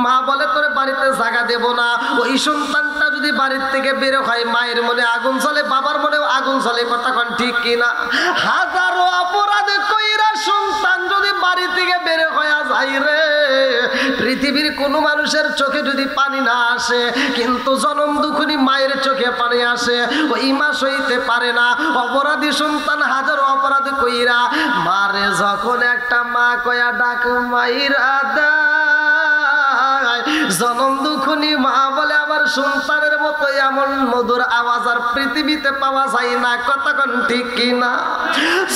মা বলে তোরে বাড়িতে জায়গা দেব না। ওই সন্তানটা যদি বাড়ির থেকে বের হয়, মায়ের মনে আগুন জ্বলে, বাবার মনে আগুন জ্বলে, কথা কোন ঠিক কিনা? হাজারো অপরাধ কইরা সন্তান যদি বাড়ি থেকে বের হয়ে যায় রে, পৃথিবীর কোন মানুষের চোখে যদি পানি না আসে, কিন্তু জনম দুঃখিনী মায়ের চোখে পানি আসে, ওই মা সইতে পারে না। অপরাধী সন্তান হাজারো অপরাধ কইরা মারে যখন একটা মা কয়া ডাক মাইরা দা, জনম দুঃখিনী মা বলে আমার সন্তানের মতো এমন মধুর আওয়াজ আর পৃথিবীতে পাওয়া যায় না, কথা কোন ঠিক কিনা?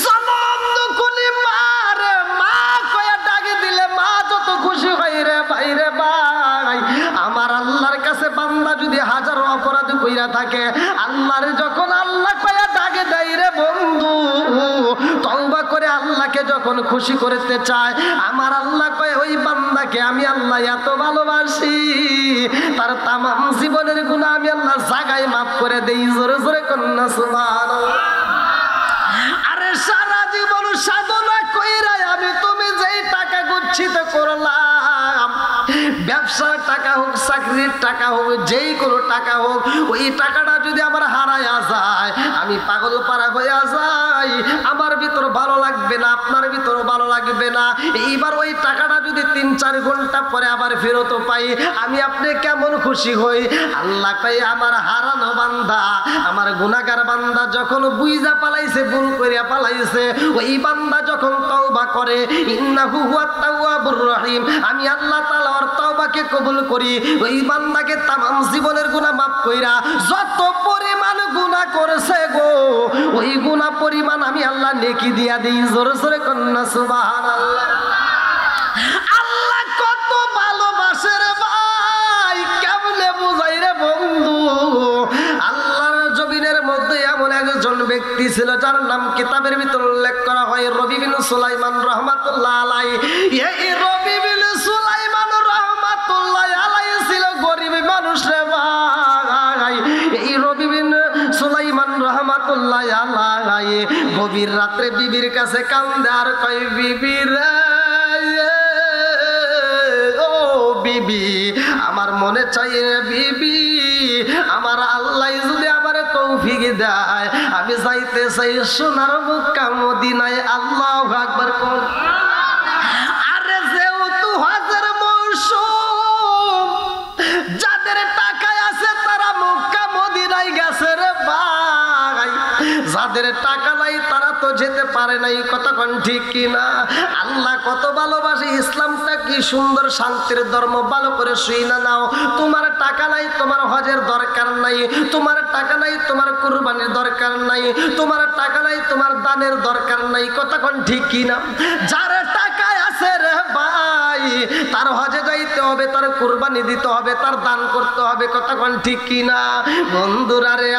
জনম দুঃখিনী মারে মা কয়া ডাকে দিলে মা যত খুশি হয় রে ভাই রে ভাই। আমার আল্লাহর কাছে বান্দা যদি হাজারো অপরাধ কইরা থাকে, আল্লাহর যখন আল্লাহ কয়া ডাকে দেয় রে বন্ধু, তওবা করে আল্লাহকে যখন খুশি করতে চায়, আমার আল্লাহ কয় ওই বান্দাকে আমি আল্লাহ এত ভালোবাসি, তার তামাম জীবনের গুনাহ আমি আল্লাহ জাগায় মাফ করে দেই। জোরে জোরে কন্যা সুবহানাল্লাহ। আরে সারা জীবন সাধনা কইরা আমি তুমি যেই টাকা গচ্ছিত করলাম, ব্যবসার টাকা হোক, চাকরির টাকা হোক, যেই কোনো টাকা হোক, ওই টাকাটা যদি আমার হারায়া যায়, আমি পাগল পারা হইয়া যাই, আমার ভিতর ভালো লাগবে না, আপনার ভিতর ভালো লাগবে না। এইবার ওই টাকাটা যদি ৩-৪ ঘন্টা পরে আবার ফেরত পাই, আমি আপনি কেমন খুশি হই? আল্লাহ কই আমার হারানো বান্দা, আমার গুনাহগার বান্দা যখন বুইজা পালাইছে, ভুল করিয়া পালাইছে, ওই বান্দা যখন তওবা করে, ইন্নাহু হুয়াত তাওয়াবুর রহিম, আমি আল্লাহ তাআলা ওর তওবাকে কবুল করি। ওই বান্দাকে তামাম জীবনের গুনাহ মাফ কইরা যত পরিমাণ গুনাহ করেছে গো, ওই গুনাহ পরিমাণ আমি আল্লাহ নেকি দিয়া দেই। জোরে জোরে কন্যা সুবহানাল্লাহ। আল্লাহ কত ভালোবাসে রে ভাই, কেমনে বুঝাই রে বন্ধু? আল্লাহর জমিনের মধ্যে এমন একজন ব্যক্তি ছিল যার নাম কিতাবের ভিতর উল্লেখ করা হয় রবি বিন সুলাইমান রাহমাতুল্লাহ আলাইহি। এই রবি বিন সুলাইমান রাহমাতুল্লাহ আলাইহি ছিল গরিব মানুষ রে ভাই। এই রবি বিন সুলাইমান রাহমাতুল্লাহ আলাইহি গভীর রাতে বিবির কাছে কান্দে আর কয়, বিবি রে ও বিবি, আমার মনে চাই রে বিবি, আমার আল্লাহ যদি আমার তৌফিক দেয়, আমি যাইতে চাই সোনার মক্কা মদিনায়। আল্লাহু আকবার কোন। আরে যেহেতু হজের মৌসুম, যাদের টাকা আছে তারা মক্কা মদিনায় গেছে রে ভাই, যাদের টাকা নাই তারা তো যেতে পারে নাই, কথা কোন ঠিক কিনা? আল্লাহ কত ভালোবাসে, ইসলামটা কি সুন্দর শান্তির ধর্ম, ভালো করে শুইনা নাও। তোমার টাকা নাই, তোমার হজের দরকার নাই, তোমার টাকা নাই, তোমার কুরবানির দরকার নাই, তোমার টাকা নাই, তোমার দানের দরকার নাই, কথা কোন ঠিক কিনা? যার টাকা আছে রে ভাই, তার হজে যাইতে হবে, তার কুরবানি দিতে হবে, তার দান করতে হবে, কথা কোন ঠিক কিনা? বন্ধুরা রে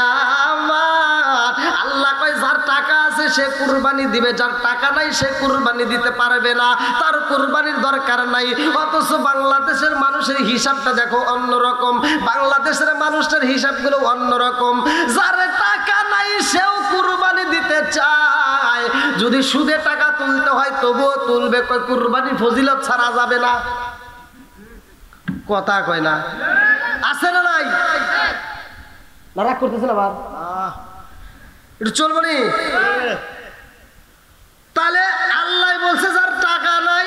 আমার, আল্লাহ কয় যার টাকা আছে সে কুরবানি দিবে, যার টাকা নাই সে কুরবানি দিতে পারবে না, তার কুরবানির দরকার নাই। অথচ বাংলাদেশের মানুষের হিসাবটা দেখো অন্যরকম, বাংলাদেশের মানুষের হিসাবগুলো অন্যরকম। যার টাকা নাই সেও কুরবানি দিতে চায়, যদি সুদে টাকা তুলতে হয় তবুও তুলবে, কয় কুরবানি ফজিলত ছাড়া যাবে না, কথা কয় না? আছে না নাই? না রাগ করতেছে না বাপ, একটু চলবো নি? তাহলে আল্লাহ বলছে যার টাকা নাই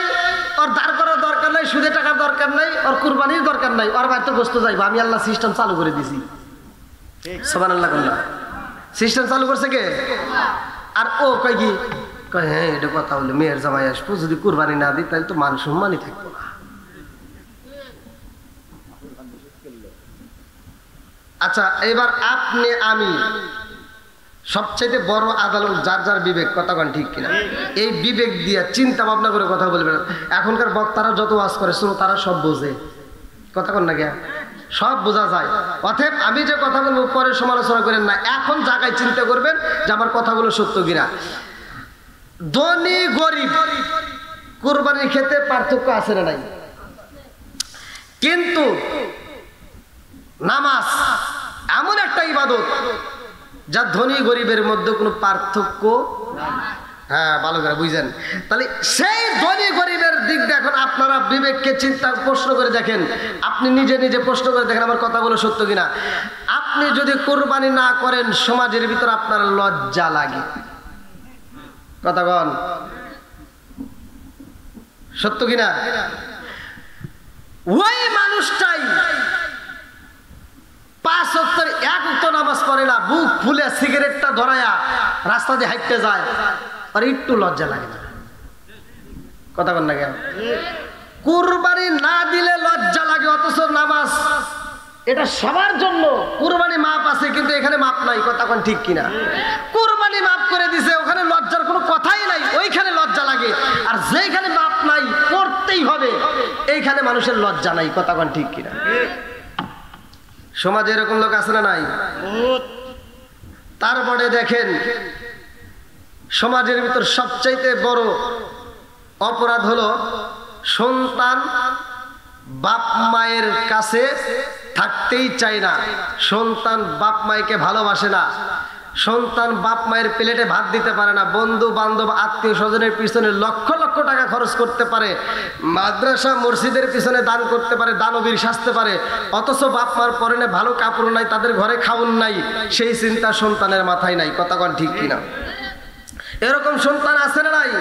ওর ধার করার দরকার নাই, সুদে টাকার দরকার নাই, ওর কুরবানির দরকার নাই, ওর বাড়িতে গোস্ত যাইবো, আমি আল্লাহ সিস্টেম চালু করে দিছি। সুবহানাল্লাহ কন্যা, সিস্টেম চালু করছে কে? আর ও কয় কি, কয় হ্যাঁ এটা কথা বলে মেয়ের জামাই আসবো, যদি কুরবানি না দিই তাহলে তো মান সম্মানই থাকবো না। আচ্ছা এবার আপনি আমি সবচেয়ে বড় আদালত যার যার বিবেক, কথা কোন ঠিক কিনা? এই বিবেক দিয়ে চিন্তা ভাবনা করে কথা বলবেন। এখনকার বক্তারা যত ওয়াজ করে তারা সব বোঝে, কথা কোন না কে? সব বোঝা যায়। অতএব আমি যে কথা বলবো পরে সমালোচনা করেন না, এখন জায়গায় চিন্তা করবেন যে আমার কথাগুলো সত্য কিনা। ধনী গরিব কুরবানির ক্ষেত্রে পার্থক্য আছে না নাই? কিন্তু নামাজ এমন একটা ইবাদত যা ধনী গরিবের মধ্যে কোনো পার্থক্য হ্যাঁ, ভালো করে বুঝেন। তাহলে সেই ধনী গরিবের দিক দিয়ে এখন আপনারা বিবেককে চিন্তা প্রশ্ন করে দেখেন, আপনি নিজে নিজে প্রশ্ন করে দেখেন আমার কথাগুলো সত্য কিনা। আপনি যদি কুরবানি না করেন সমাজের ভিতর আপনার লজ্জা লাগে, কথা বল, সত্য কিনা? ওই মানুষটাই 5 ওয়াক্তের 1 ওয়াক্ত নামাজ পড়ে না, বুক ফুলে সিগারেটটা ধরায়া রাস্তা দিয়ে হাঁটতে যায়, আর একটু লজ্জা লাগে না, কথা বল না কেন? কুরবানি না দিলে লজ্জা লাগে, অথচ নামাজ এটা সবার জন্য। কুরবানি মাপ আছে কিন্তু এখানে মাপ নাই, কথা কোন ঠিক কিনা? কুরবানি মাপ করে দিছে, ওখানে লজ্জার কোনো কথাই নাই, ওইখানে লজ্জা লাগে। আর যেখানে মাপ নাই করতেই হবে, এইখানে মানুষের লজ্জা নাই, কথা কোন ঠিক কিনা? সমাজে এরকম লোক আছে না নাই? তারপরে দেখেন সমাজের ভিতর সবচাইতে বড় অপরাধ হলো সন্তান বাপ মায়ের কাছে থাকতেই চায় না, সন্তান বাপ মাইকে ভালোবাসে না, সন্তান বাপ মায়ের প্লেটে ভাত দিতে পারে না, বন্ধু বান্ধব আত্মীয় স্বজনের পিছনে লক্ষ লক্ষ টাকা খরচ করতে পারে, মাদ্রাসা মসজিদের পিছনে দান করতে পারে, দানবীর সাজতে পারে, অথচ বাপ মার পরনে ভালো কাপড় নাই, তাদের ঘরে খাওন নাই, সেই চিন্তা সন্তানের মাথায় নাই, কথা কোন ঠিক কিনা? এরকম সন্তান আছে না নাই?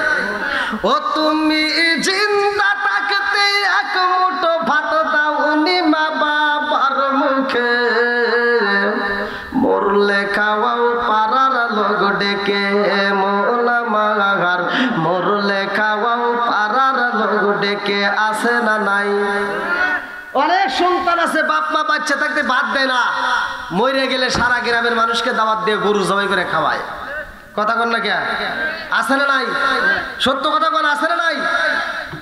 ও তুমি জিন্দা থাকতে এক মুঠো ভাত দাওনি মা বাবার মুখে, মরলে খাওয়াও পাড়ার লোক ডেকে, মোলা মাগার মরলে খাওয়াও পাড়ার লোক ডেকে, আছে না নাই? অনেক সন্তান আছে বাপ মা বাচ্চা থাকতে ভাত দেয় না, মরে গেলে সারা গ্রামের মানুষকে দাওয়াত দিয়ে গরু জবাই করে খাওয়ায়, কথা কন না কে? আছে না নাই? সত্য কথা কন, আছে না নাই?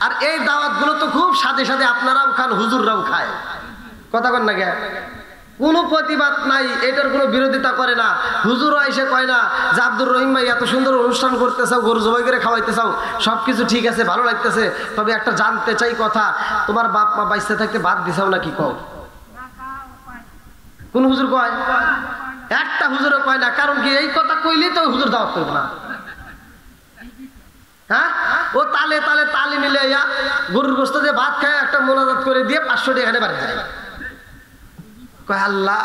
আর এই দাওয়াত গুলো তো খুব সাথে সাথে আপনারাও খান, হুজুররাও খায়, কথা কন না কে? কোনো প্রতিবাদ নাই, এটার কোনো বিরোধিতা করে না। হুজুরও এসে কয় না যে আব্দুর রহিম ভাই এত সুন্দর অনুষ্ঠান করতে চাও, গরু জবাই করে খাওয়াইতে চাও, সবকিছু ঠিক আছে, ভালো লাগতেছে, তবে একটা জানতে চাই কথা, তোমার বাপ মা বাইসে থাকতে ভাত দিছাও নাকি? কও, কোন হুজুর কয়? একটা হুজুরও কয় না। কারণ কি? এই কথা কইলেই তো হুজুর দাওয়াত করবে না। হ্যাঁ, ও তালে তালে তালি মিলে গরুর গোস্ত দিয়ে ভাত খায়, একটা মোনাজাত করে দিয়ে 500 টাকা এখানে বাড়ি যায়। কয় আল্লাহ,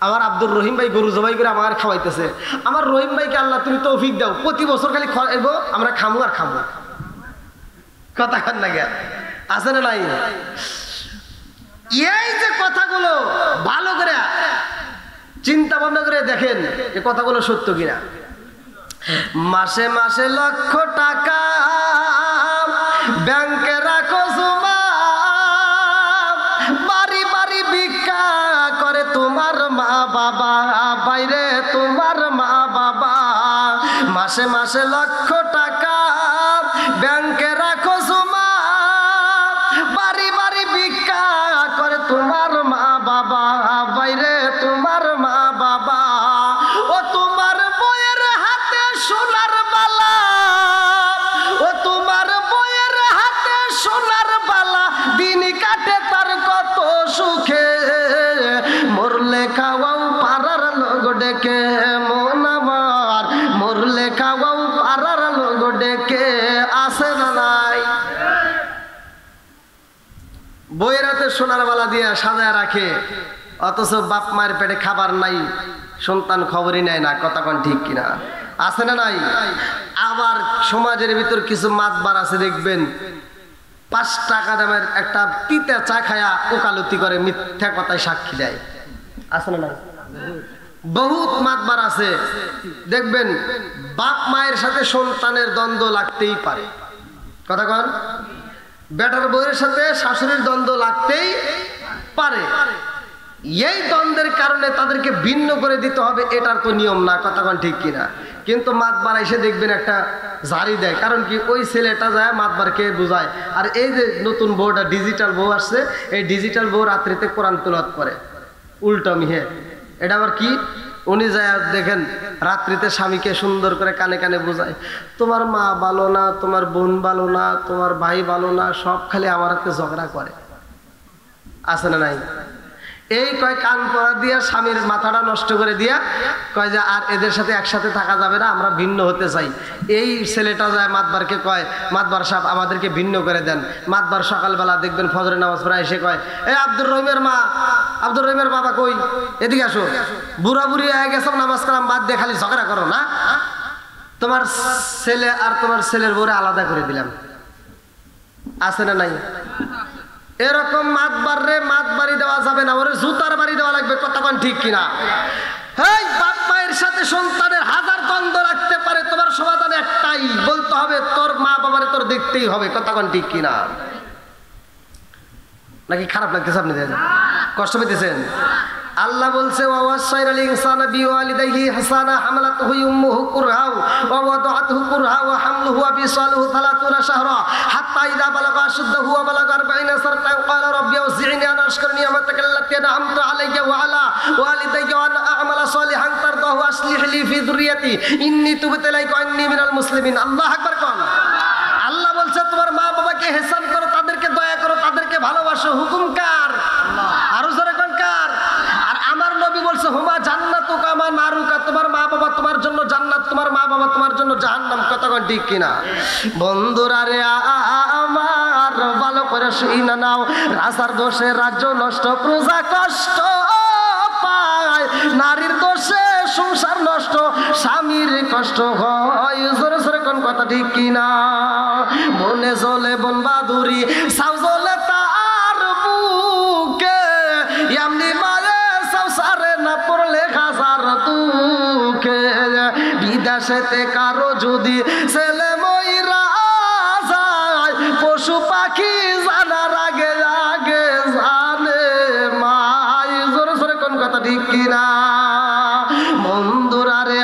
আমার আব্দুর রহিম ভাই গরু জবাই করে আমার খাওয়াইতেছে, আমার রহিম ভাইকে আল্লাহ তুমি তৌফিক দাও, প্রতি বছর খালি খাইব, আমরা খামু আর খামু, কথা কান না গে? আছে না নাই? এই যে কথাগুলো ভালো করে চিন্তা ভাবনা করে দেখেন এ কথাগুলো সত্য কিনা। মাসে মাসে লক্ষ টাকা ব্যাংকে রাখো জমা, বাড়ি বাড়ি ভিক্ষা করে তোমার মা বাবা, বাইরে তোমার মা বাবা, মাসে মাসে লক্ষ টাকা ব্যাংকে রাখো জমা, বাড়ি বাড়ি ভিক্ষা করে তোমার মা বাবা, বাইরে তোমার মা বাবা, ও তোমার বইয়ের হাতে সোনার বালা, ও তোমার বইয়ের হাতে সোনার বালা, দিন কাটে তার কত সুখে, মরলে খাওয়াও পাড়ার লোক ডেকে, মন আমার মরলে খাওয়াও পাড়ার লোক ডেকে, আসে না নাই? বইয়ের হাতে সোনার বালা দিয়ে সাজায় রাখে, অথচ বাপ মায়ের পেটে খাবার নাই, সন্তান খবরই নেয় না, কথা কোন ঠিক কিনা? আছে না নাই? আবার সমাজের ভিতর কিছু মাতবার আছে, দেখবেন 5 টাকা দামের একটা তিতা চা খায়া ওকালতি করে, মিথ্যা কথায় সাক্ষী দেয়, আছে না নাই? বহুত মাতবার আছে, দেখবেন বাপ মায়ের সাথে সন্তানের দ্বন্দ্ব লাগতেই পারে, কথা কন? বেটার বউয়ের সাথে শাশুড়ির দ্বন্দ্ব লাগতেই পারে, এই দ্বন্দ্বের কারণে তাদেরকে ভিন্ন করে দিতে হবে, এটার তো নিয়ম না, কথা কোন ঠিক কিনা? কিন্তু মাতবার এসে দেখবেন একটা ঝাড়ি দেয়, কারণ কি? ওই ছেলেটা যায় মাতবারকে বুঝায়। আর এই যে নতুন বউটা ডিজিটাল বউ আসছে, এই ডিজিটাল বউ রাত্রিতে কোরআন তেলাওয়াত করে উল্টা মিহে, এটা আবার কি? উনি যায় দেখেন রাত্রিতে স্বামীকে সুন্দর করে কানে কানে বোঝায়, তোমার মা ভালো না, তোমার বোন ভালো না, তোমার ভাই ভালো না, সব খালি আমার হাতে ঝগড়া করে, আছে না নাই? এই কয় কান পরা দিয়া স্বামীর মাথাটা নষ্ট করে দিয়া কয় যে আর এদের সাথে একসাথে থাকা যাবে না, আমরা ভিন্ন হতে চাই। এই ছেলেটা যায় মাতবারকে কয়, মাতবার সাহেব আমাদেরকে ভিন্ন করে দেন। মাতবার সকালবেলা দেখবেন ফজরের নামাজ পড়ে এসে কয়, এই আব্দুর রহিমের মা, আব্দুর রহিমের বাবা কই, এদিকে আসো। বুড়া বুড়ি হয়ে গেছে, নামাজ কালাম বাদ দিয়ে খালি ঝগড়া করো না, তোমার ছেলে আর তোমার ছেলের বউরে আলাদা করে দিলাম। আছে না নাই? এরকম মাত বাড়ি দেওয়া যাবে না, ওরে জুতার বাড়ি দেওয়া লাগবে। কতক্ষণ ঠিক কিনা? এই বাপ মায়ের সাথে সন্তানের হাজার দ্বন্দ্ব রাখতে পারে, তোমার সমাধান একটাই, বলতে হবে তোর মা বাবারে তোর দেখতেই হবে। কতক্ষণ ঠিক কিনা? নাকি খারাপ লাগতেছে? আপনি কষ্ট পেতেছেন? আল্লাহ বলছে ওয়াসাইনাল ইনসানা বিওয়ালিদাইহি হাসানা হামালাতুহু উম্মুহু কুরহা ওয়া ওয়াদাআতুহু কুরহা ওয়া হামলুহু ওয়া বিসালুহু 30 শাহরা হাত্তা ইযা বালাগা আশুদ্দাহু ওয়া বালাগা 40 সানাতান ক্বালা রাব্বি আউজি'নি আন আশকুরা নি'মাতাকা আল্লাতী আন'আমতা আলাইয়া ওয়া আলা ওয়ালিদাইয়া ওয়া আন আ'মালা সালিহান তারদাহু আসলিহ লি ফি যুররিয়াতি ইন্নী তুবতু ইলাইকা ওয়া ইন্নী মিনাল মুসলিমিন। আল্লাহু আকবার কোন। আল্লাহ বলছে তোমার মা বাবাকে ইহসান করো, তাদেরকে দয়া করো, তাদেরকে ভালোবাসো। হুকুম কার? আরো জোরে কোন কার? আর আমার নবী বলছে হুমা জান্নাতুকা মা নারুকা, তোমার মা বাবা তোমার জন্য জান্নাত, তোমার মা বাবা তোমার জন্য জাহান্নাম। কতক্ষণ ঠিক কিনা? বন্ধুরা রে আমার ভালো করে শুইনা নাও, রাজার দোষে রাজ্য নষ্ট, প্রজা কষ্ট পায়, নারীর দোষে সংসার নষ্ট, স্বামীর কষ্ট হয়। জোরে জোরে কোন কথা ঠিক কিনা? বনে চলে বন বাদুরি, সাউ চলে তার বুকে, এমনি মারে সাউ সারে না পড়লে খাসার তুকে। বিদেশেতে কারো যদি ছেলে মইরা যায়, পশু পাখি জানার আগে আগে জানে মাই। জোরে জোরে কোন কথা ঠিক কিনা? বন্ধুরা রে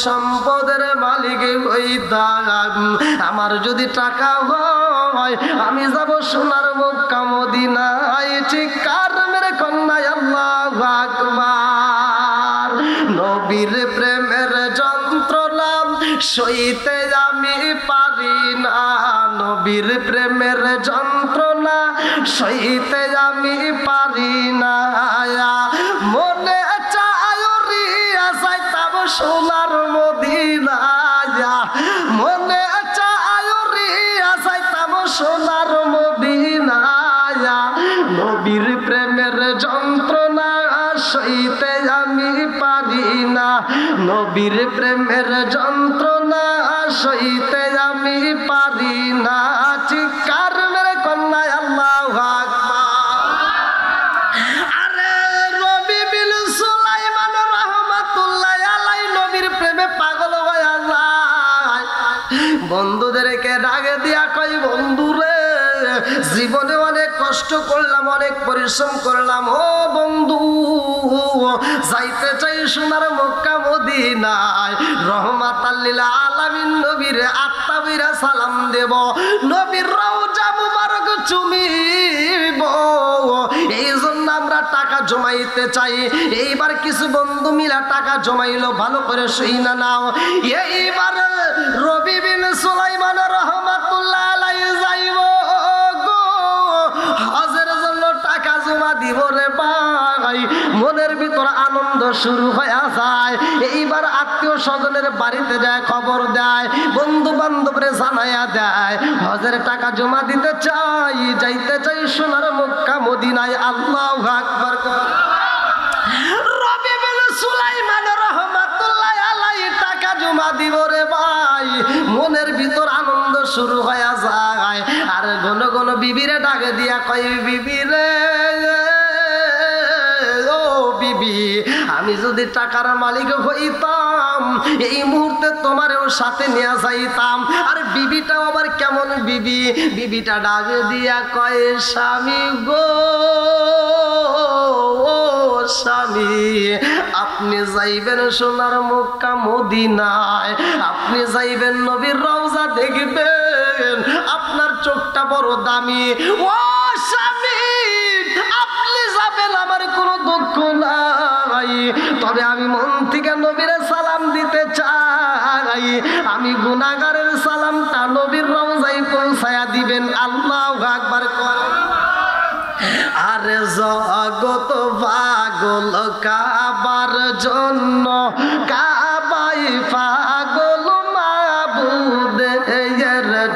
সম্পদের মালিক হইতাম, আমার যদি টাকা হয়, আমি যাব সোনার মক্কা মদিনায়। চিৎকার মেরে কন্যায় আল্লাহু আকবার। নবীর প্রেমের যন্ত্রণা সইতে আমি পারি না, নবীর প্রেমের যন্ত্রণা সইতে আমি পারি না। মনে সোনার মদিনায়, মনে চায় রিয়া যাইতাম সোনার মদিনায়। নবীর প্রেমের যন্ত্রণা সইতে আমি পারি না, নবীর প্রেমের যন্ত্রণা সইতে আমি পারি না। চিৎকার মেরে কন্যায় আল্লাহু আকবার। বন্ধুদেরকে ডাকে দিয়া কই, বন্ধুরে জীবনে অনেক কষ্ট করলাম, অনেক পরিশ্রম করলাম, ও বন্ধু যাইতে চাই সোনার মক্কা মদিনায়। রহমাতাল লিল আলামিন নবীর আত্মাবিরা সালাম দেব, নবীর রওজা মুবারক চুমিব। এই জন্য আমরা টাকা জমাইতে চাই। এইবার কিছু বন্ধু মিলা টাকা জমাইলো, ভালো করে শুইনা নাও। এইবার রবি বিন সুলাইমান রহমাতুল্লাহ আলাইহি যাইব গো হজের জন্য টাকা জমা দিব রে ভাই। মনের ভিতর আনন্দ শুরু হয়ে যায়। এইবার আত্মীয় স্বজনের বাড়িতে যায়, খবর দেয়, বন্ধু বান্ধবরে জানাইয়া দেয় হজের টাকা জমা দিতে চাই, যাইতে চাই সোনার মক্কা মদিনায়। আল্লাহু আকবার। রবি বিন সুলাইমান রহমাতুল্লাহ আলাইহি টাকা জমা দিব রে ভাই। মনের ভিতর আনন্দ শুরু হয়ে যায়। আর ঘন ঘন বিবিরে ডাকে দিয়া কই, বিবিরে ও বিবি, আমি যদি টাকার মালিক হইতাম এই মুহূর্তে তোমারও সাথে নিয়ে যাইতাম। আর বিবিটাও আবার কেমন বিবি, বিবিটা ডাকে দিয়া কয়, স্বামী গো স্বামী, আপনি যাইবেন সোনার মক্কা মদিনায়, আপনি যাইবেন নবীর রওজা দেখবেন, আপনার চোখটা বড় দামি। ও স্বামী, আপনি যাবেন, আমার কোনো দুঃখ জগত পাগল কাবার জন্য, কাবাই পাগল মাবুদের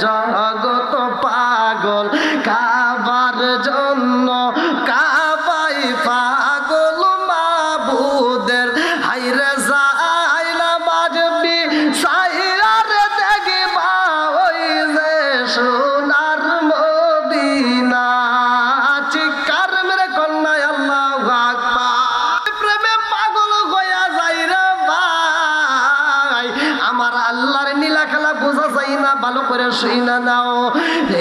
জগত পাগল কাবার জন্য, কাবাই পাগল মাবুদের হাইরে যাইলা বাজবি সাইরার দেখবা ওই যে সোনার মদিনা। চিৎকার মেরে কন্যা আল্লাহু আকবার। প্রেমে পাগল হইয়া যাই রে ভাই, আমার আল্লাহর নীলা খেলা বোঝা যায় না, ভালো করে শুই না নাও।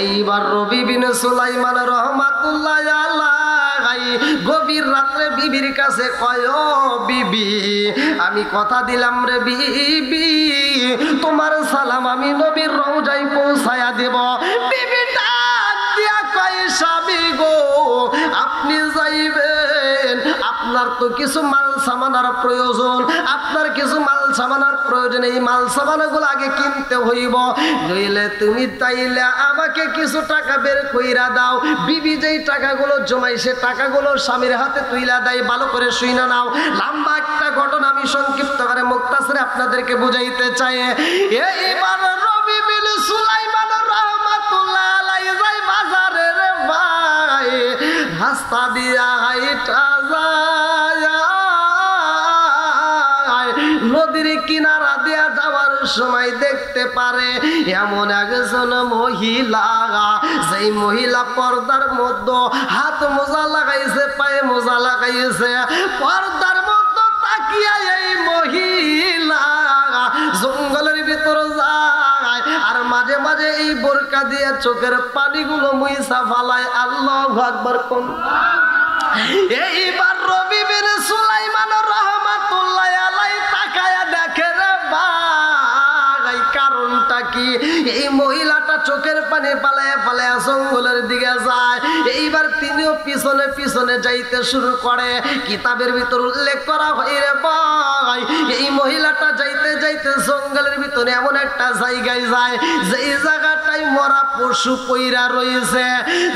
এইবার রবি বিন সুলাইমান রহমাতুল্লাহ আলাইহি গভীর রাত্রে বিবির কাছে কয়, ও বিবি আমি কথা দিলাম রে বিবি, তোমার সালাম আমি নবীর রওজায় পৌঁছায়া দেব। বিবি ডাক দিয়া কয়, স্বামী গো আপনি যাইবেন, আপনার তো কিছু মাল সামানার প্রয়োজন, আপনার কিছু মাল সামানার প্রয়োজন, এই মাল সামানাগুলো আগে কিনতে হইব, নইলে তুমি তাইলে আমাকে কিছু টাকা বের কইরা দাও। বিবি যেই টাকাগুলো জমাই সে টাকাগুলো স্বামীর হাতে তুইলা দেয়। ভালো করে শুইনা নাও, লম্বা একটা ঘটনা আমি সংক্ষিপ্ত করে মুক্তাসরে আপনাদেরকে বুঝাইতে চাই। এইবার রবি বিন সুলাইমান রহমাতুল্লাহ আলাইহি যাই বাজারে রে ভাই, রাস্তা দিয়া হাইটা যায়, নদীর কিনারা দিয়া যাওয়ার সময় দেখতে পারে এমন একজন মহিলা, যেই মহিলা পর্দার মধ্যে হাত মোজা লাগাইছে, পায়ে মোজা লাগাইছে, পর্দার মধ্যে তাকিয়া এই মহিলা জঙ্গলের ভিতর যায় আর মাঝে মাঝে এই বোরকা দিয়ে চোখের পানিগুলো মুইসা ফালায়। আল্লাহু আকবার কোন। এইবার রবি বিন সুলাইমান রহমাতুল্লাহ আলাইহি তাকায়া দেখে রে ভাই কারণটা কি, এই মহিলাটা চোখের পানি পালায়া পালায়া জঙ্গলের দিকে যায়। এইবার তিনিও পিছনে পিছনে যাইতে শুরু করে। কিতাবের ভিতর উল্লেখ করা হয় রে ভাই, এই মহিলাটা যাইতে যাইতে জঙ্গলের ভিতরে এমন একটা জায়গায় যায়, যেই জায়গাটায় মরা পশু পইরা রয়েছে,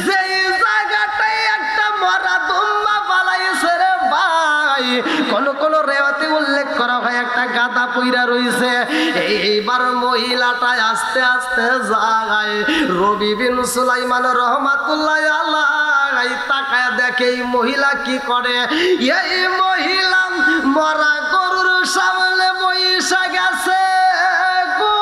যেই জায়গাটায় একটা মরা দুম্বা পালাইছে রে ভাই। কোন কোন রেওয়াতে উল্লেখ করা হয় একটা গাধা পইরা রয়েছে। এইবার মহিলাটা আস্তে আস্তে যায়। রবি বিন সুলাইমান রহমাতুল্লাহ আলাইহি তাকায় দেখে এই মহিলা কি করে। এই মহিলা মরা গরুর সামনে বইসা গেছে গো।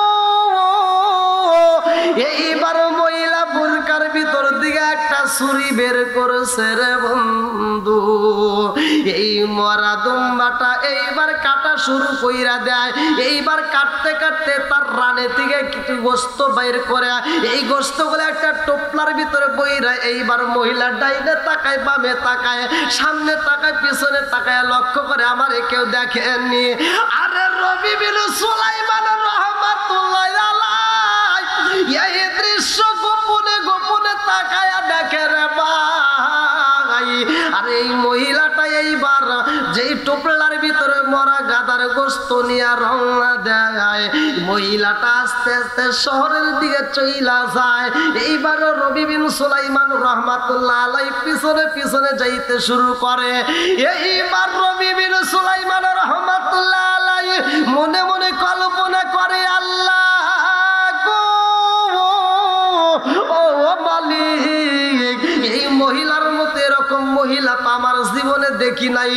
এইবার মহিলা বুরকার ভিতর দিকে একটা ছুরি বের করেছে রে বন্ধু। এই মরা দুম্বাটা এইবার কাটা শুরু কইরা দেয়। এইবার কাটতে কাটতে তার রানে থেকে কিছু গোস্ত বাইর করে, এই গোস্তগুলো একটা টোপলার ভিতরে বইরা এইবার মহিলা ডাইনে তাকায়, বামে তাকায়, সামনে তাকায়, পিছনে তাকায়, লক্ষ্য করে আমারে কেউ দেখেনি। আরে রবি বিন সুলাইমান রহমাতুল্লাহ আলাইহি এই দৃশ্য গোপনে গোপনে তাকায়া দেখে রে ভাই। আর এই মহিলাটা এইবার যেই টোপলার ভিতরে মরা গাদার গোস্ত নিয়ে রওনা দেয়, মহিলাটা আস্তে আস্তে শহরের দিকে চইলা যায়। এইবার রবি বিন সুলাইমান রহমাতুল্লাহ আলাইহি পিছনে পিছনে যাইতে শুরু করে। এইবার রবি বিন সুলাইমান রহমাতুল্লাহ আলাইহি মনে মনে কল্পনা করে, আল্লাহ এই মহিলার মতো এরকম মহিলা তো আমার জীবনে দেখি নাই।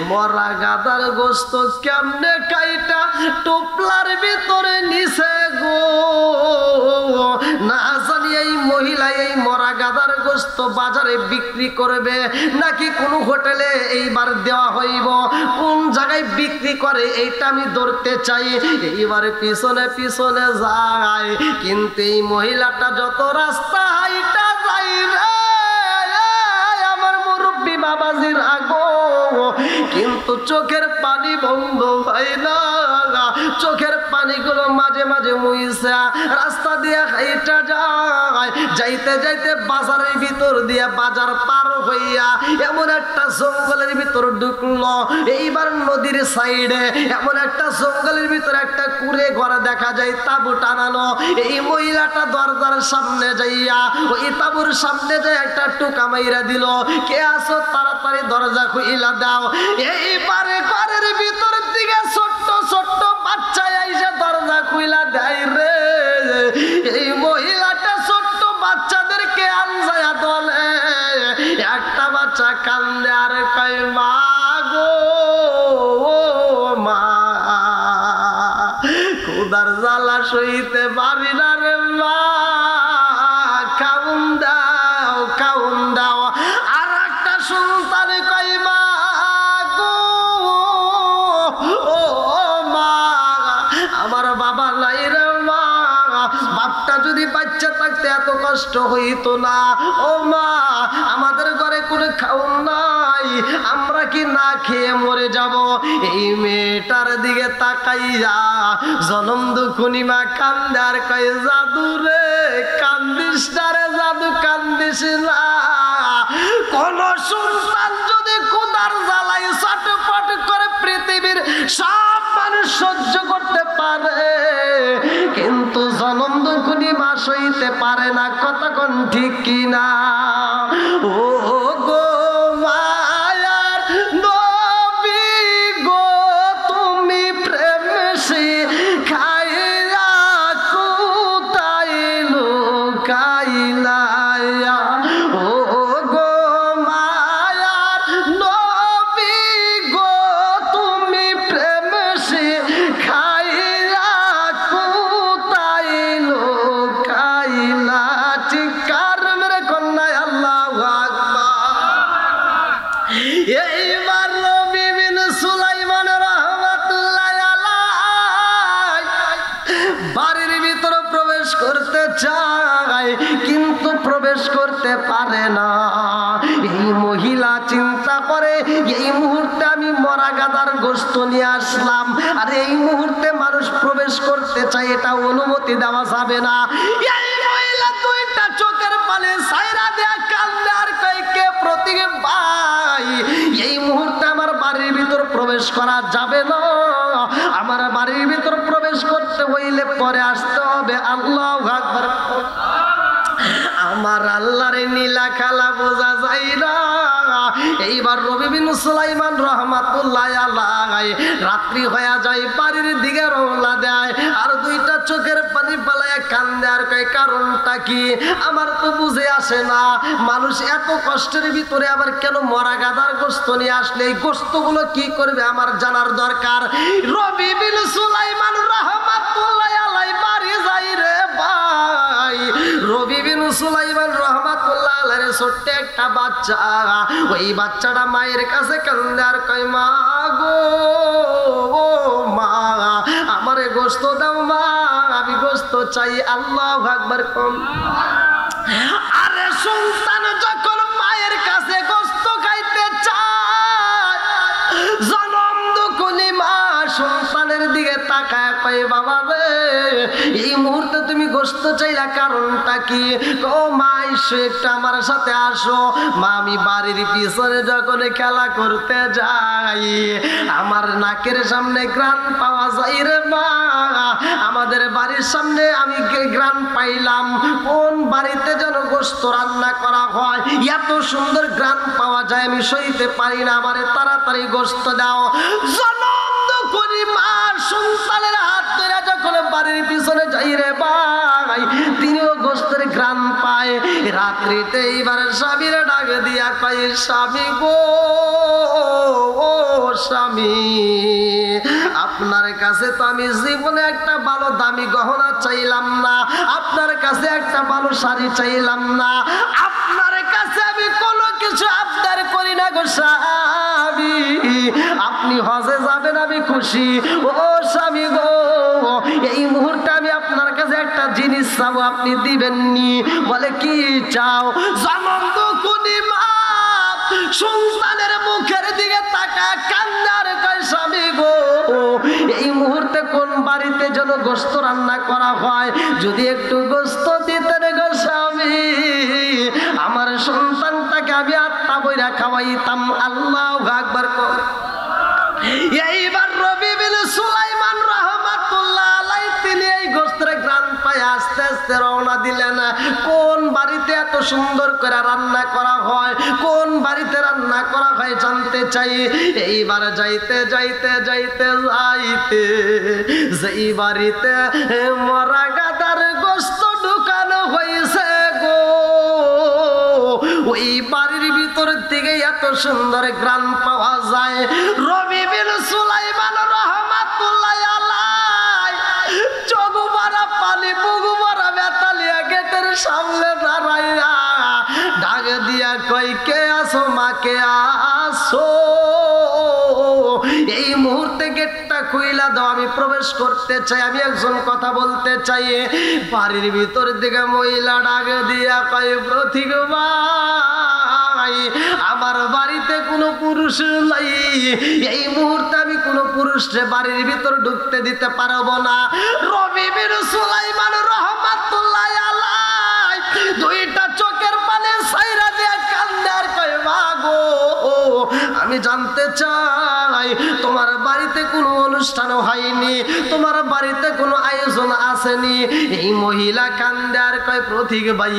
মরা গাদার গোস্ত কেমনে কাইটা টোপলার ভিতরে নিছে গো। না জানি এই মহিলা এই মরা গাদার গোস্ত বাজারে বিক্রি করবে নাকি কোন হোটেলে এইবার দেওয়া হইব, কোন জায়গায় বিক্রি করে এইটা আমি ধরতে চাই। এইবারে পিছনে পিছনে যায়, কিন্তু এই মহিলাটা যত রাস্তা হাইটা যাই রে আমার মুরব্বী বাবাজির আগো, কিন্তু চোখের পানি বন্ধ হয় না। চোখের পানিগুলো মাঝে মাঝে মুইসা রাস্তা দিয়ে হাইটা যায়। যাইতে যাইতে বাজারের ভিতর দিয়ে বাজার পার হইয়া এমন একটা জঙ্গলের ভিতর ঢুকলো। এইবার নদীর সাইডে এমন একটা জঙ্গলের ভিতরে একটা কুড়ে ঘর দেখা যায়, তাবু টানানো। এই মহিলাটা দরজার সামনে যাইয়া ওই তাবুর সামনে যে একটা টুকা মাইরা দিল, কে আসো তাড়াতাড়ি দরজা খুইলা দাও। এইবারে ঘরের ভিতর দিকে ছোট্ট ছোট্ট বাচ্চা আইসা দরজা খুইলা দেয় রে। এই মহিলাটা ছোট্ট বাচ্চাদেরকে আনজায়া দলে, একটা বাচ্চা কান্দে আর কয় মা গো মা, খুদার জ্বালা সইতে পারি না রে মা, খাউন দাও খাউন দাও। আর একটা সন্তান কয় মা গো ও মা, আমার বাবা নাই রে মা, বাপটা যদি বাচ্চা থাকতে এত কষ্ট হইতো না। ও মা, আমাদের ঘরে কোনো খাউন নাই, আমরা কি না খেয়ে মরে যাব? এই মেয়েটার দিকে তাকাইয়া জনম দুখুনি মা কান্দে আর কয় জাদু রে কান্দিস না রে জাদু, কান্দিস না। কোন সন্তান যদি ক্ষুধার জ্বালাই ছটফট করে পৃথিবীর সব মানুষ সহ্য করতে পারে, কিন্তু জনম দুখুনি মা সইতে পারে না। কতক্ষণ ঠিক কিনা? ও গো মায়ার নবী গো, তুমি প্রেম শিখাইলা কোথায় লুকাইলা? ও গো মায়ার নবী গো, তুমি প্রেম শিখাইলা কোথায় লুকাইলা? চিৎকার মেরে কন্যায় আল্লাহু আকবার। এইবার নবী বিন সুলাইমান রাহমাতুল্লাহ আলাইহি বাড়ির ভিতরে প্রবেশ করতে চায়, কিন্তু প্রবেশ করতে পারে না। এই মহিলা চিন্তা করে এই মুহূর্তে আমি মরা গাদার গোশত নিয়ে আসলাম, আর এই মুহূর্তে মানুষ প্রবেশ করতে চায়, এটা অনুমতি দেওয়া যাবে না। এই মহিলা দুইটা চোখের পানি ছাইরা দেয়া কান্দে আর কয় কে প্রতীক ভাই, এই মুহূর্তে আমার বাড়ির ভিতর প্রবেশ করা যাবে না। আমার বাড়ির ভিতর প্রবেশ করতে হইলে পরে আসতে হবে। আল্লাহু আকবার। আমার আল্লাহর নীলা খালা বোঝা যায় না। এইবার নবী বিন সুলাইমান রাহমাতুল্লাহ আলাইহি রাত্রি হয়ে যায়, বাড়ির দিকে রওনা দেয়, আর দুইটা চোখের পানি পালায় কান্দে আর কয় কারণটা কি? আমার তো বুঝে আসে না, মানুষ এত কষ্টের ভিতরে আবার কেন মরা গাদার গোশত নিয়ে আসলে এই গোশতগুলো কি করবে আমার জানার দরকার। নবী বিন সুলাইমান রাহমাতুল্লাহ আলাইহি বাড়ি যাই রে ভাই। নবী বিন সুলাইমান রাহমাতুল্লাহ আলাইহি ছোট্ট একটা বাচ্চা, ওই বাচ্চাটা মায়ের কাছে কান্দে আর কয় মা গো ও মা, আমারে গোশত দাও মা, আমি গোশত চাই। আল্লাহু আকবার। কম আরে সন্তান যখন মায়ের কাছে গোশত খাইতে চায়, জনম দুখুনি মা সন্তানের দিকে তাকায় কয় বাবা রে, এই মুহূর্তে তুমি গোশত চাইলা, কারণটা কি? ও মা এসো একটু আমার সাথে আসো। মা আমি বাড়ির পিছনে যখন খেলা করতে যাই, আমার নাকের সামনে ঘ্রাণ পাওয়া যায় রে মা। আমাদের বাড়ির সামনে আমি ঘ্রাণ পাইলাম, কোন বাড়িতে যেন গোশত রান্না করা হয়, এত সুন্দর ঘ্রাণ পাওয়া যায়, আমি সইতে পারি না, আমারে তাড়াতাড়ি গোশত দাও। জনম দুখুনি মা সন্তানের হাত ধরে যখন বাড়ির পিছনে যাই রে ভাই, তিনিও গোশতের ঘ্রাণ পায়। রাত্রিতে এইবার স্বামীর ডাক দিয়া কয় স্বামী গো ও স্বামী, আপনার কাছে তো আমি জীবনে একটা ভালো দামি গহনা চাইলাম না, আপনার কাছে একটা ভালো শাড়ি চাইলাম না, আপনার কাছে আমি কোনো কিছু আবদার করি না গো স্বামী। আপনি হজে যাবেন আমি খুশি। ও স্বামী গো, এই মুহূর্তে আমি আপনার কাছে একটা জিনিস চাবো, আপনি দিবেননি। বলে কি চাও? জনম দুখুনি মা সন্তানের মুখের দিকে তাকা কান্নার কয় স্বামী গো, এই মুহূর্তে কোন বাড়িতে যেন গোশত রান্না করা হয়, যদি একটু গোশত দিতেন গো স্বামী, আমার সন্তানটাকে আমি আত্মা কইরা খাওয়াইতাম। আল্লাহু আকবার। এইবার রবি বিন সুলাইমান রহমাতুল্লাহ আলাইহি তিনি এই গোশতের ঘ্রাণ পায় আস্তে আস্তে রওনা দিলেন। কোন বাড়িতে এত সুন্দর করে রান্না করা হয়, কোন বাড়িতে রান্না করা হয় জানতে চাই। এইবার যাইতে যাইতে যাইতে যাইতে যেই বাড়িতে মরা গাদার গোশত ঢুকানো হয়েছে গো, ওই বাড়ির ভিতর থেকে এত সুন্দর ঘ্রাণ পাওয়া যায়। রবি বিন সুলাইমান রহমাতুল্লাহ আলাইহি চোখ ভরা পানি বুক ভরা ব্যথা লিয়া গেটের সামনে দাঁড়াইয়া ডাক দিয়া কই, কে আসো মা, কে আসো, এই মুহূর্তে গেটটা খুইলা দাও, আমি প্রবেশ করতে চাই, আমি একজন কথা বলতে চাই। বাড়ির ভিতর দিকে মহিলা ডাক দিয়া কয়, প্রতীক ভাই আমার বাড়িতে কোনো পুরুষ নাই, এই মুহূর্তে আমি কোনো পুরুষরে বাড়ির ভিতর ঢুকতে দিতে পারবো না। রবি বিন সুলাইমান রহমাতুল্লাহ আলাইহি দুইটা চোখের পানি ছাইরা দিয়া কান্দে আর কয়, মা গো আমি জানতে চাই তোমার বাড়িতে কোনো অনুষ্ঠান হয়নি, তোমার বাড়িতে কোনো আয়োজন আসেনি। এই মহিলা কান্দে আর কয়, প্রতীক ভাই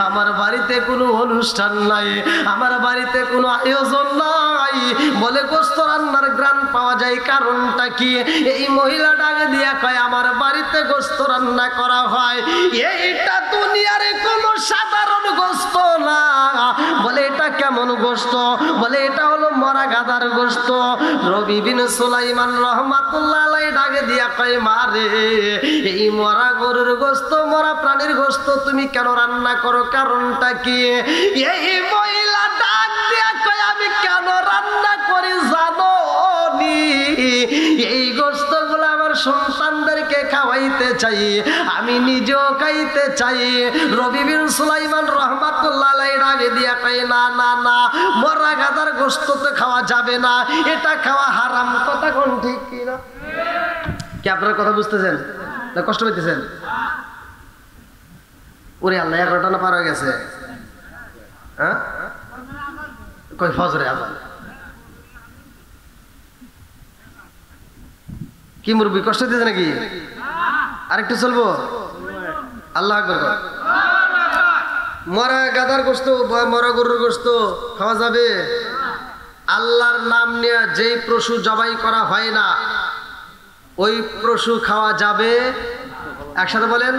আমার বাড়িতে কোনো অনুষ্ঠান নাই, আমার বাড়িতে কোনো আয়োজন নাই, বলে গোশত রান্নার ঘ্রাণ পাওয়া যায়, কারণটা কি? এই মহিলা ডাক দিয়া কয়, আমার বাড়িতে গোশত রান্না করা হয়, এইটা দুনিয়ার কোনো সাধারণ গোশত না। বলে এটা কেমন গোশত? বলে এটা হলো মরা গাদার গোশত। রবি বিন সুলাইমান রহমাতুল্লাহ আলাইহি ডাকে দিয়া কয়, মারে এই মরা গরুর গোশত, মরা প্রাণীর গোশত তুমি কেন রান্না করো, কারণটা কি? এই মহিলা ডাক দিয়া কয়, আমি কেন রান্না করি জানো নি? এই গোশত গুলো আমার সন্তানদেরকে খাওয়াইতে চাই, আমি নিজেও খাইতে চাই। রবি বিন সুলাইমান রহমাতুল্লাহ আলাইহি ডাকে দিয়া কয়, না না না, মরা গাদার গোশত তো খাওয়া যাবে না, এটা খাওয়া হারাম। কথা কোন ঠিক কি না? কি আপনারা কথা বুঝতেছেন না কষ্ট পেতেছেন? ওরে আল্লাহ, 11টা না পার হয়ে গেছে। হ্যাঁ কই ফজরে আবার কি মুরব্বি কষ্ট দিতে নাকি? আরেকটু চলবো? আল্লাহ আকবার। মরা গাদার গোশত, মরা গরুর গোশত খাওয়া যাবে? আল্লাহর নাম নিয়ে যেই পশু জবাই করা হয় না ওই পশু খাওয়া যাবে? একসাথে বলেন।